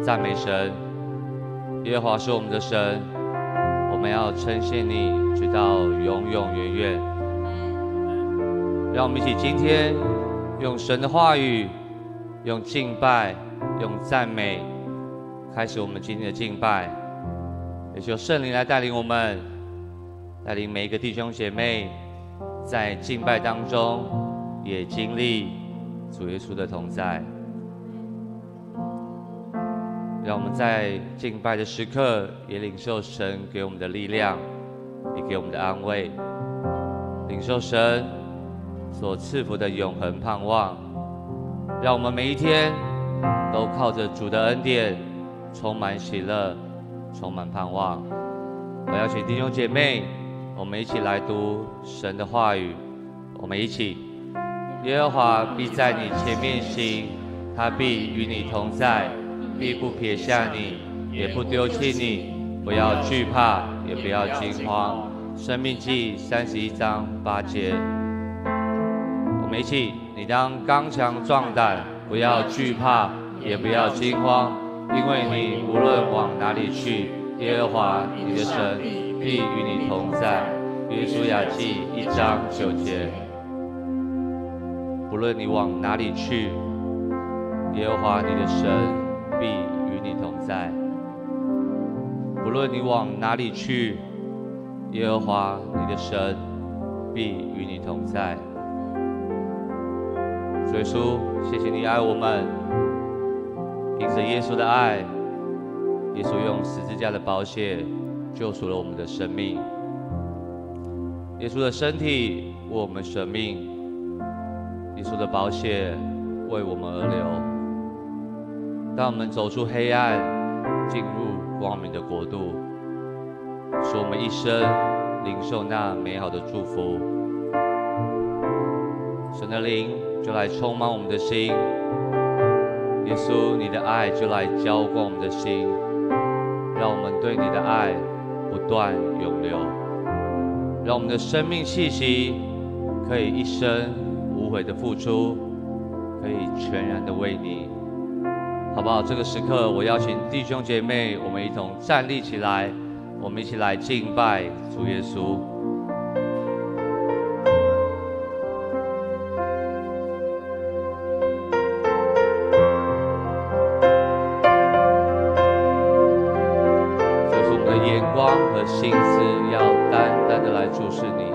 赞美神。耶和华是我们的神，我们要称谢你，直到永永远远。让我们一起今天用神的话语，用敬拜，用赞美，开始我们今天的敬拜。也求圣灵来带领我们，带领每一个弟兄姐妹，在敬拜当中也经历主耶稣的同在。让我们在敬拜的时刻，也领受神给我们的力量，也给我们的安慰，领受神所赐福的永恒盼望。让我们每一天都靠着主的恩典，充满喜乐，充满盼望。我邀请弟兄姐妹，我们一起来读神的话语。我们一起，耶和华必在你前面行，他必与你同在，必不撇下你，也不丢弃你。不要惧怕，也不要惊慌。申命记31章8节。我们一起，你当刚强壮胆，不要惧怕，也不要惊慌，因为你无论往哪里去，耶和华你的神必与你同在。约书亚记1章9节。不论你往哪里去，耶和华你的神必与你同在。不论你往哪里去，耶和华你的神必与你同在。主耶稣，谢谢你爱我们，因着耶稣的爱，耶稣用十字架的宝血救赎了我们的生命。耶稣的身体为我们舍命，耶稣的宝血为我们而流。当我们走出黑暗，进入光明的国度，使我们一生领受那美好的祝福。神的灵就来充满我们的心，耶稣，你的爱就来浇灌我们的心，让我们对你的爱不断涌流，让我们的生命气息可以一生无悔的付出，可以全然的为你，好不好？这个时刻，我邀请弟兄姐妹，我们一同站立起来，我们一起来敬拜主耶稣。就是我们的眼光和心思要单单的来注视你。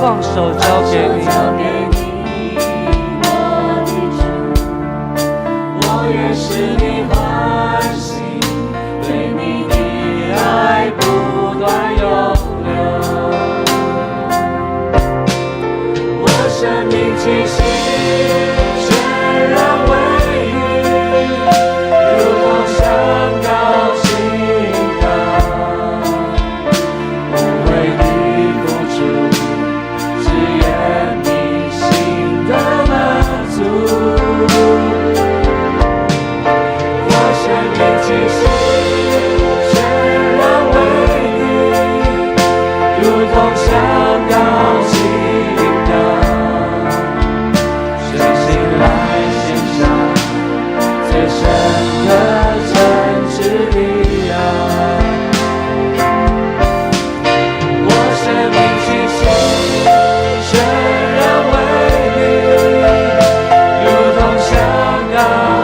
放手交给你，我愿使你欢喜，气息全然为你，如同香膏倾倒，无谓的付出，只愿你心的满足。我生命气息全然为你，如同香膏倾倒，全心来献上最深刻真挚的爱。我生命气息全然为你，如同香膏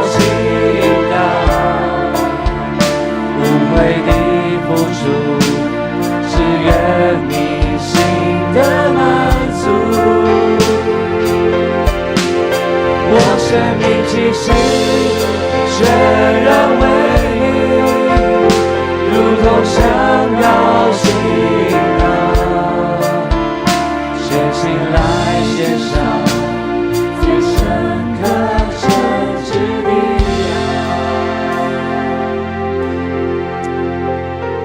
倾倒，无谓的付出，只愿你心的满足。我生命气息全然为你，如同香膏倾倒，全心来献上最深刻真挚的爱。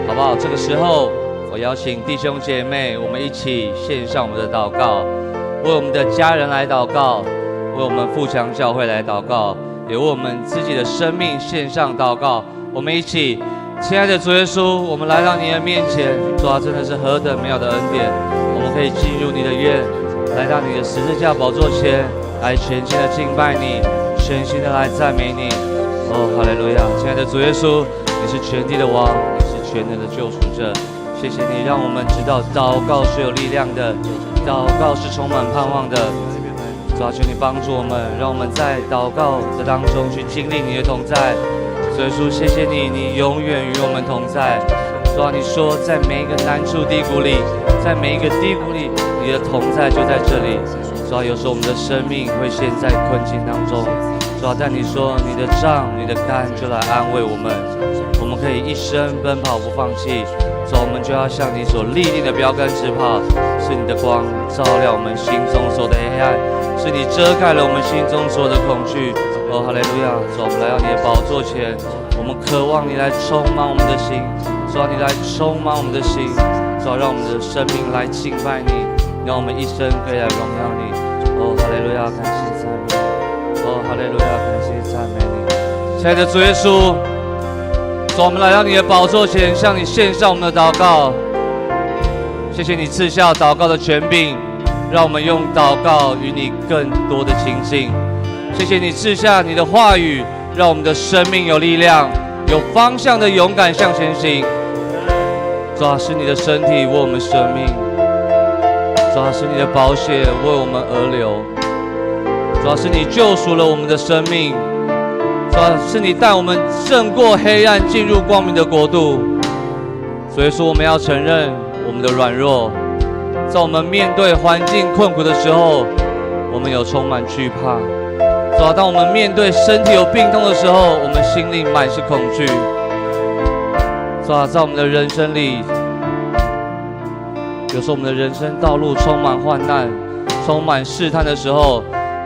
好不好？这个时候，我邀请弟兄姐妹，我们一起献上我们的祷告，为我们的家人来祷告，为我们富强教会来祷告，也为我们自己的生命献上祷告。我们一起，亲爱的主耶稣，我们来到你的面前，主啊，真的是何等美好的恩典！我们可以进入你的院，来到你的十字架宝座前，来全心的敬拜你，全心的来赞美你。哦，哈利路亚！亲爱的主耶稣，你是全地的王，你是全能的救赎者。谢谢你，让我们知道祷告是有力量的，祷告是充满盼望的。主啊，求你帮助我们，让我们在祷告的当中去经历你的同在。主耶稣，谢谢你，你永远与我们同在。主啊，你说在每一个难处低谷里，在每一个低谷里，你的同在就在这里。主啊，有时候我们的生命会陷在困境当中，主啊，但你说你的杖、你的竿就来安慰我们，我们可以一生奔跑不放弃。主啊，我们就要向你所立定的标杆直跑，是你的光照亮我们心中所有的黑暗，是你遮盖了我们心中所有的恐惧。哦，哈利路亚！主啊，我们来到你的宝座前，我们渴望你来充满我们的心，主啊，你来充满我们的心，主啊，让我们的生命来敬拜你，让我们一生可以来荣耀你。哦，哈利路亚！感谢赞美你。哦，哈利路亚！感谢赞美你。亲爱的主耶稣，主，我们来到你的宝座前，向你献上我们的祷告。谢谢你赐下祷告的权柄，让我们用祷告与你更多的亲近。谢谢你赐下你的话语，让我们的生命有力量，有方向的勇敢向前行。主啊，是你的身体为我们生命，主啊，是你的宝血为我们而流，主啊，是你救赎了我们的生命，主啊，是你带我们胜过黑暗，进入光明的国度。所以说，我们要承认我们的软弱，在我们面对环境困苦的时候，我们有充满惧怕。主啊，当我们面对身体有病痛的时候，我们心里满是恐惧。主啊，在我们的人生里，有时候我们的人生道路充满患难、充满试探的时候，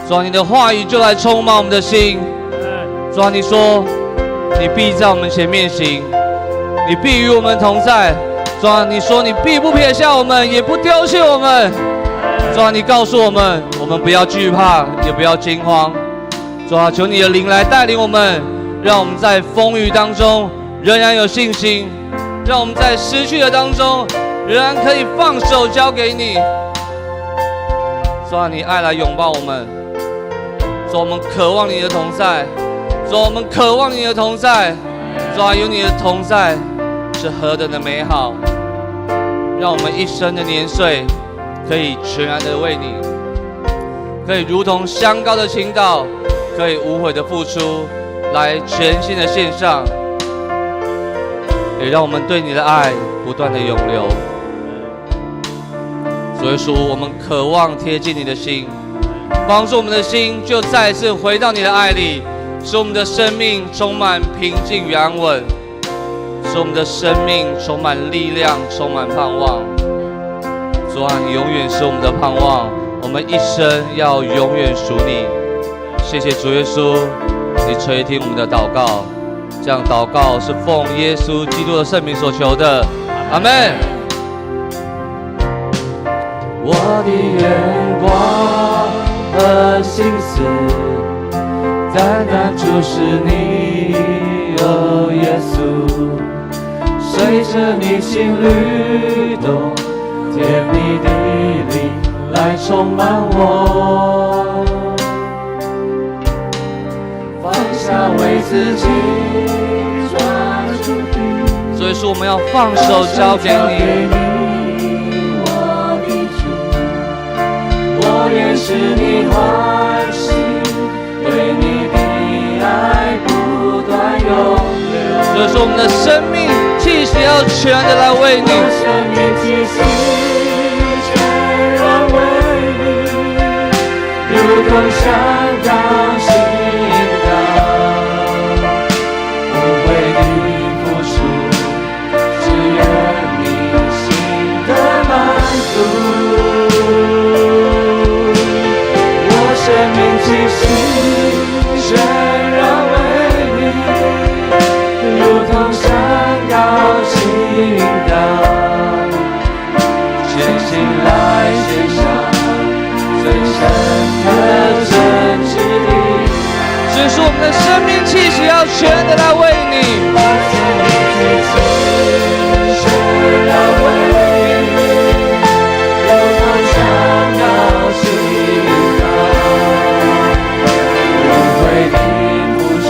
主啊，你的话语就来充满我们的心。主啊，你说你必在我们前面行，你必与我们同在。主啊，你说你必不撇下我们，也不丢弃我们。主啊，你告诉我们，我们不要惧怕，也不要惊慌。主啊，求你的灵来带领我们，让我们在风雨当中仍然有信心，让我们在失去的当中仍然可以放手交给你。主啊，你爱来拥抱我们。主啊，我们渴望你的同在。主啊，我们渴望你的同在。主啊，有你的同在是何等的美好，让我们一生的年岁可以全然的为你，可以如同香膏的倾倒，可以无悔的付出，来全心的献上，也让我们对你的爱不断的涌流。所以说，我们渴望贴近你的心，帮助我们的心就再次回到你的爱里，使我们的生命充满平静与安稳，使我们的生命充满力量，充满盼望。主啊，你永远是我们的盼望，我们一生要永远属你。谢谢主耶稣，你垂听我们的祷告，这样祷告是奉耶稣基督的圣名所求的，阿们。我的眼光和心思单单注视你，哦耶稣，随着你心律动，甜蜜的灵来充满我，放下为自己抓住的，所以说我们要放手交给你。我也是你欢喜，对你的爱不断永留。所以说我们的生命气息要全的来为你，生命气息全然为你，如同香膏馨膏，不为你付出，只愿你心的满足。生命气息全然为你，如同香膏馨膏，全心来献上最深的真挚的。所以说我们的生命气息要全的来为你。生命气息全然为你，如同香膏馨膏。为你付出，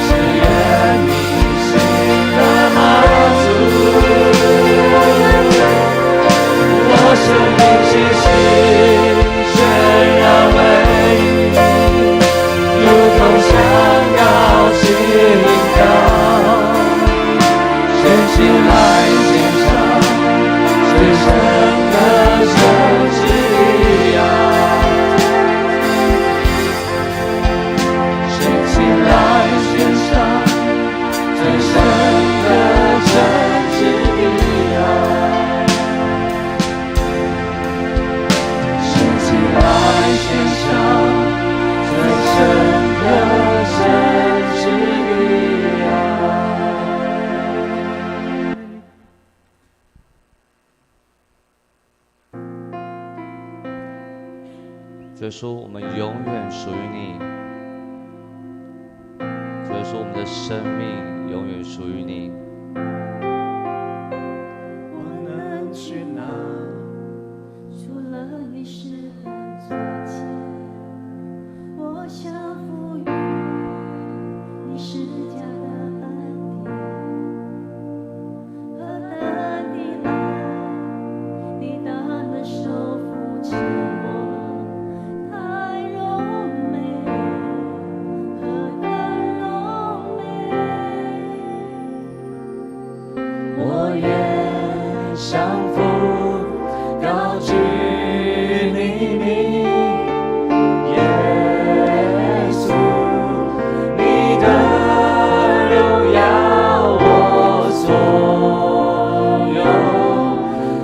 只愿你心的满足。我生命气息全然为你，如同香膏馨膏，全心来献上最深的真挚的爱。来献上最深的真挚的爱，深情来献上最深的真挚的所以说我们永远属于你。所以说，我们的生命永远属于你。我能去哪？除了你施恩所见，我降服于你施加的恩典。何等的爱，你大能手扶持我，太柔美。我愿降服，高举你名，耶稣，你的荣耀我所有，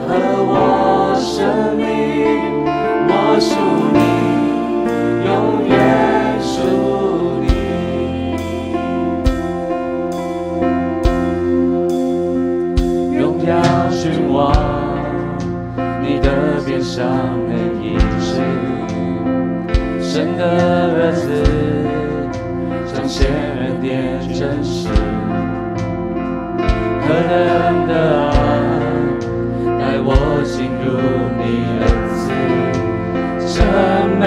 和我生命，我属你，永远属你。要寻望你的边上的意志，神的儿子彰显人间真实，何等的爱带我进入你恩赐，真美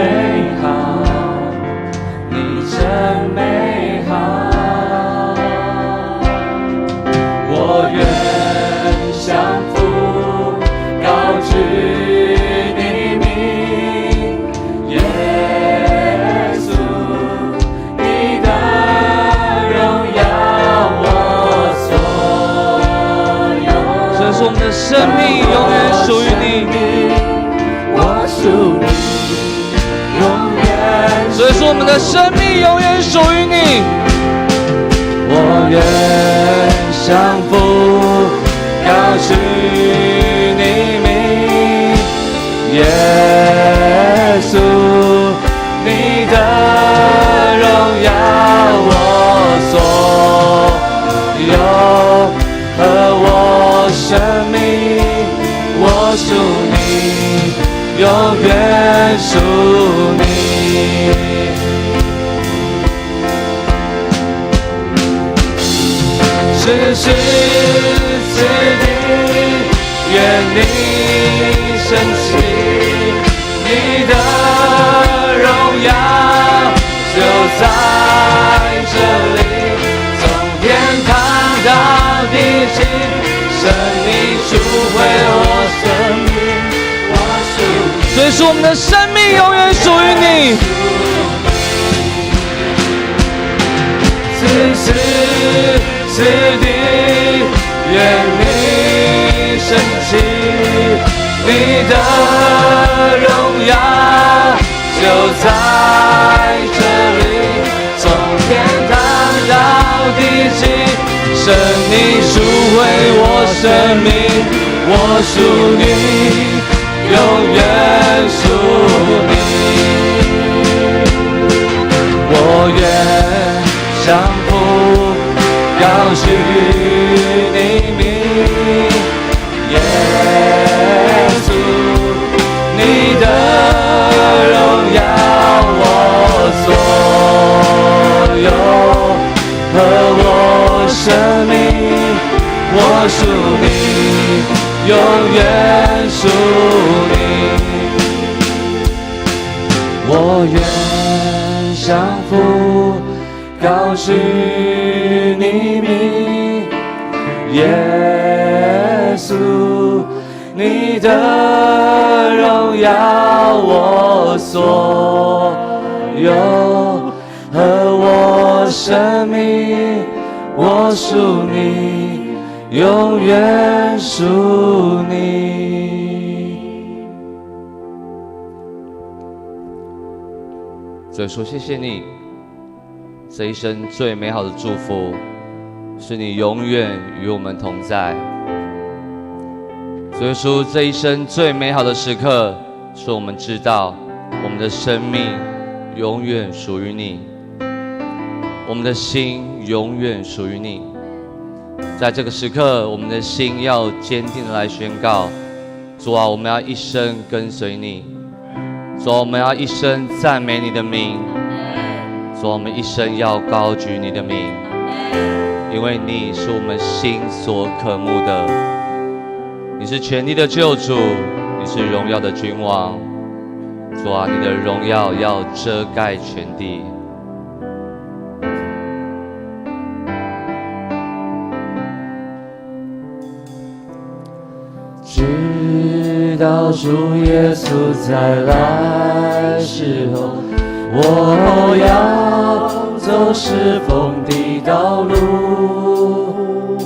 好，你真美好，我愿降服，高举你名，耶稣，你的荣耀我所有。所以说，我们的生命永远属于你，我属你，永远。所以说，我们的生命永远属于你。我愿降服。高举你名，耶生命，我属你，永远属你。世世此地，愿你升起，你的荣耀就在这里，从天堂到地极，生命赎回我生命，我属你。所以说，我们的生命永远属于你。此时此地，愿你升起，你的荣耀就在这里，从天堂到地极，生命赎回我生命，我属你，永远属你。我愿降服，高举你名，耶稣，你的荣耀我所有，和我生命，我属你，永远属你。我愿降服，高举你名，耶稣，你的荣耀我所有，和我生命，我属你，永远属你。所以说，谢谢你，这一生最美好的祝福是你永远与我们同在。所以说，这一生最美好的时刻是我们知道我们的生命永远属于你，我们的心永远属于你。在这个时刻，我们的心要坚定的来宣告：主啊，我们要一生跟随你；主啊，我们要一生赞美你的名；主啊，我们一生要高举你的名，因为你是我们心所渴慕的。你是全地的救主，你是荣耀的君王。主啊，你的荣耀要遮盖全地。直到主耶稣再来时候，我要走是风的道路，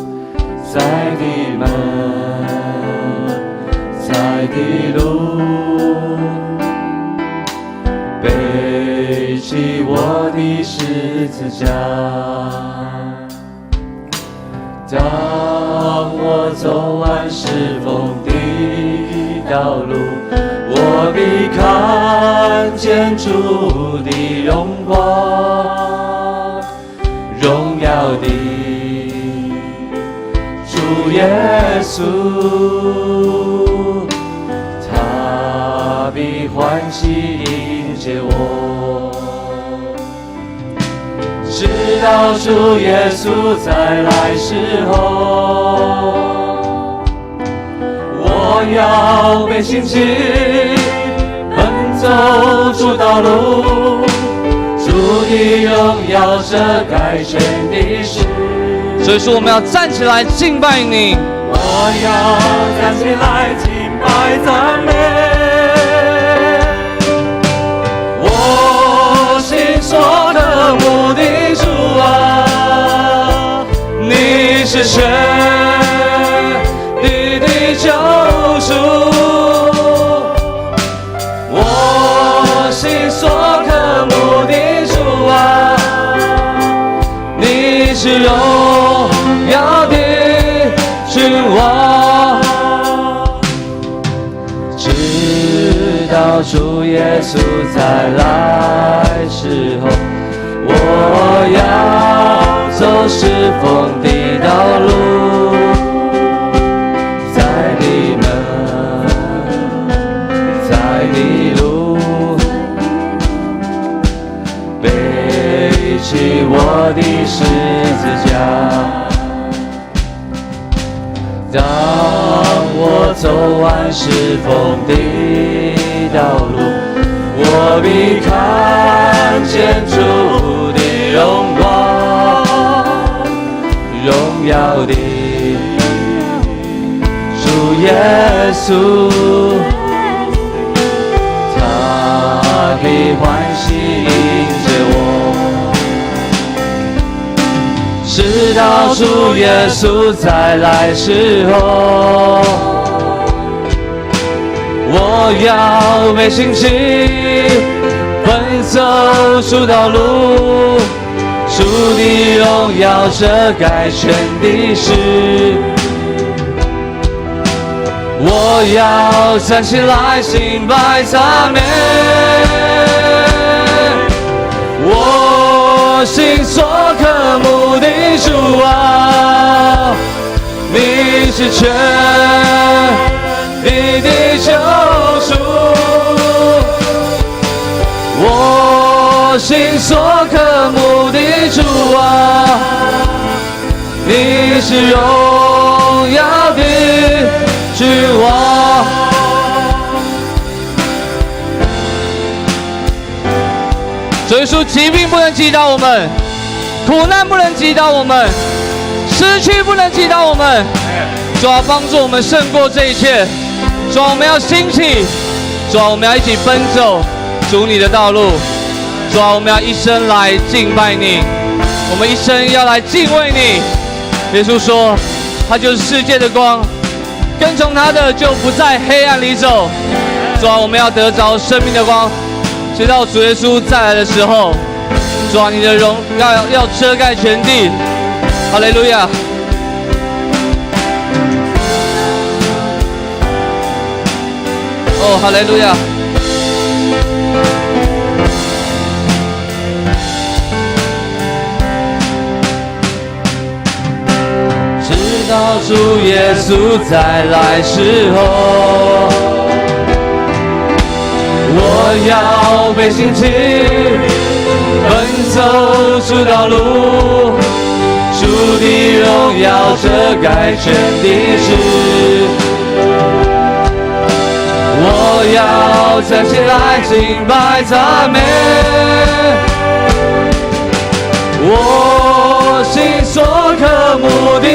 在的门，在的路，背起我的十字架。当我走完是风的道路，我必看见主的荣光，荣耀的主耶稣，他必欢喜迎接我。直到主耶稣再来时候，我要被兴起，奔走主道路，主的荣耀遮盖全地势。所以说，我们要站起来敬拜你。我要站起来敬拜赞美，我心所渴慕的主啊，你是全地的救赎，我心所渴慕的主啊，你是荣耀的君王。直到主耶稣再来时候，我要走是风的道路，当我走完是风的道路，我必看见主的荣光，荣耀的主耶稣，他必欢喜迎接我，直到主耶稣再来时候，我要被兴起，奔走主道路，主的荣耀遮盖全地势，我要站起来敬拜赞美，我心所渴慕的主啊，你是全地的救赎，我心所渴慕的主啊，你是荣耀的君王。主耶稣，疾病不能击倒我们，苦难不能击倒我们，失去不能击倒我们。主啊，帮助我们胜过这一切。主啊，我们要兴起。主啊，我们要一起奔走主你的道路。主啊，我们要一生来敬拜你，我们一生要来敬畏你。耶稣说，他就是世界的光，跟从他的就不在黑暗里走。主啊，我们要得着生命的光，直到主耶稣再来的时候。主啊，你的荣要遮盖全地。哈利路亚。哦，哈利路亚。直到主耶稣再来时候，我要被兴起，奔走主道路，主的荣耀遮盖全地势，我要站起来敬拜赞美，我心所渴慕的